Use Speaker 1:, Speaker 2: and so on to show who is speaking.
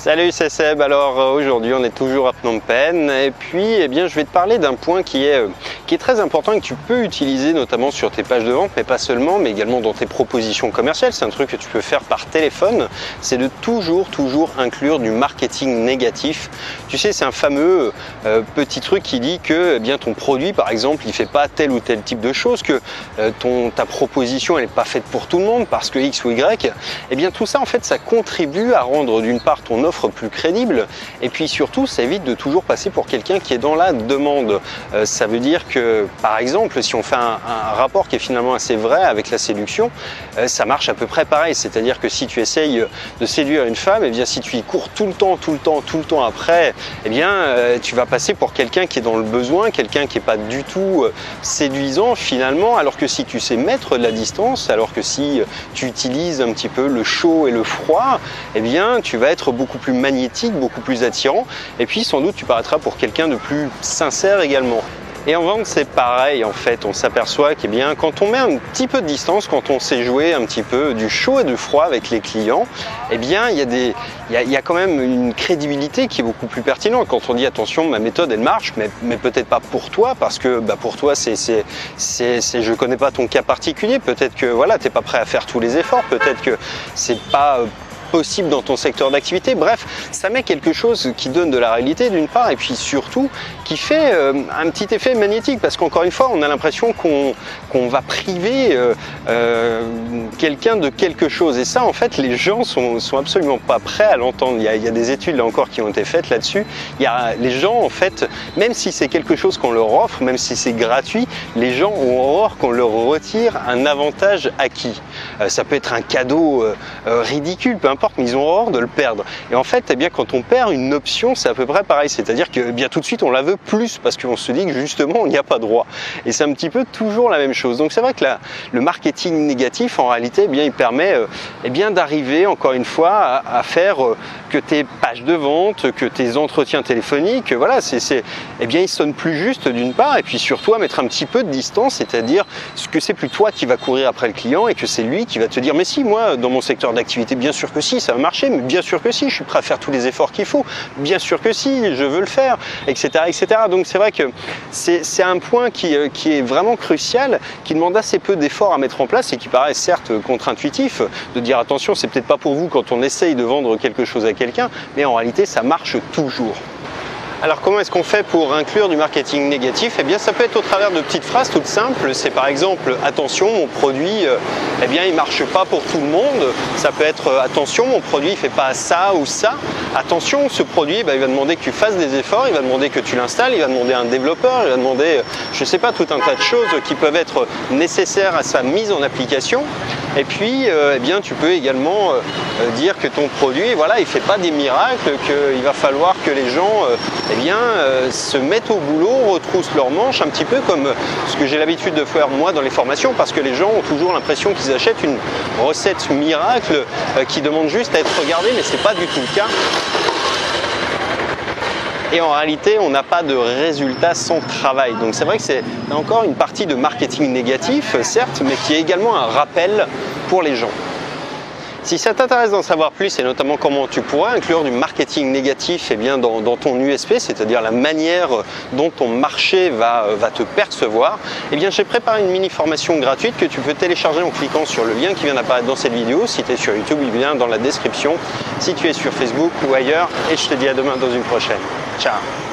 Speaker 1: Salut, c'est Seb. Alors aujourd'hui on est toujours à Phnom Penh et puis je vais te parler d'un point qui est très important et que tu peux utiliser notamment sur tes pages de vente, mais pas seulement, mais également dans tes propositions commerciales. C'est un truc que tu peux faire par téléphone, c'est de toujours inclure du marketing négatif. Tu sais, c'est un fameux petit truc qui dit que ton produit par exemple il fait pas tel ou tel type de choses, que ta proposition elle n'est pas faite pour tout le monde parce que X ou Y. Tout ça en fait ça contribue à rendre d'une part ton offre plus crédible et puis surtout ça évite de toujours passer pour quelqu'un qui est dans la demande. Ça veut dire que par exemple si on fait un rapport qui est finalement assez vrai avec la séduction, ça marche à peu près pareil, c'est-à-dire que si tu essayes de séduire une femme, si tu y cours tout le temps après, tu vas passer pour quelqu'un qui est dans le besoin, quelqu'un qui n'est pas du tout séduisant finalement, alors que si tu sais mettre de la distance, alors que si tu utilises un petit peu le chaud et le froid, tu vas être beaucoup plus magnétique, beaucoup plus attirant et puis sans doute tu paraîtras pour quelqu'un de plus sincère également. Et en vente, c'est pareil en fait, on s'aperçoit que quand on met un petit peu de distance, quand on sait jouer un petit peu du chaud et du froid avec les clients, il y a quand même une crédibilité qui est beaucoup plus pertinente. Quand on dit attention, ma méthode elle marche, mais peut-être pas pour toi, parce que pour toi je connais pas ton cas particulier, peut-être que voilà, t'es pas prêt à faire tous les efforts, peut-être que c'est pas possible dans ton secteur d'activité. Bref, ça met quelque chose qui donne de la réalité d'une part et puis surtout qui fait un petit effet magnétique parce qu'encore une fois on a l'impression qu'on va priver quelqu'un de quelque chose et ça en fait les gens sont absolument pas prêts à l'entendre. Il y a des études là encore qui ont été faites là-dessus. Les gens en fait, même si c'est quelque chose qu'on leur offre, même si c'est gratuit, les gens ont horreur qu'on leur retire un avantage acquis. Ça peut être un cadeau ridicule, peu importe, mais ils ont horreur de le perdre. Et en fait, quand on perd une option, c'est à peu près pareil. C'est-à-dire que tout de suite, on la veut plus parce qu'on se dit que justement, on n'y a pas droit. Et c'est un petit peu toujours la même chose. Donc c'est vrai que le marketing négatif, en réalité, il permet d'arriver, encore une fois, à faire que tes pages de vente, que tes entretiens téléphoniques, voilà, ils sonnent plus juste d'une part, et puis surtout à mettre un petit peu de distance, c'est-à-dire que c'est plus toi qui va courir après le client et que c'est lui qui va te dire mais si, moi, dans mon secteur d'activité, bien sûr que si, ça va marcher, mais bien sûr que si, je suis prêt à faire tous les efforts qu'il faut, bien sûr que si, je veux le faire, etc. Donc c'est vrai que c'est un point qui est vraiment crucial, qui demande assez peu d'efforts à mettre en place et qui paraît certes contre-intuitif, de dire attention, c'est peut-être pas pour vous quand on essaye de vendre quelque chose à quelqu'un, mais en réalité ça marche toujours. Alors comment est-ce qu'on fait pour inclure du marketing négatif? Ça peut être au travers de petites phrases toutes simples. C'est par exemple attention, mon produit il marche pas pour tout le monde. Ça peut être attention, mon produit il fait pas ça ou ça. Attention, ce produit il va demander que tu fasses des efforts, il va demander que tu l'installes, il va demander un développeur, il va demander je sais pas, tout un tas de choses qui peuvent être nécessaires à sa mise en application. Et puis tu peux également dire que ton produit il fait pas des miracles, qu'il va falloir que les gens se mettent au boulot, retroussent leurs manches, un petit peu comme ce que j'ai l'habitude de faire moi dans les formations, parce que les gens ont toujours l'impression qu'ils achètent une recette miracle qui demande juste à être regardée, mais c'est pas du tout le cas. Et en réalité, on n'a pas de résultat sans travail. Donc c'est vrai que c'est encore une partie de marketing négatif, certes, mais qui est également un rappel pour les gens. Si ça t'intéresse d'en savoir plus et notamment comment tu pourrais inclure du marketing négatif dans ton USP, c'est-à-dire la manière dont ton marché va te percevoir, j'ai préparé une mini formation gratuite que tu peux télécharger en cliquant sur le lien qui vient d'apparaître dans cette vidéo. Si tu es sur YouTube, il vient dans la description. Si tu es sur Facebook ou ailleurs, et je te dis à demain dans une prochaine. Ciao!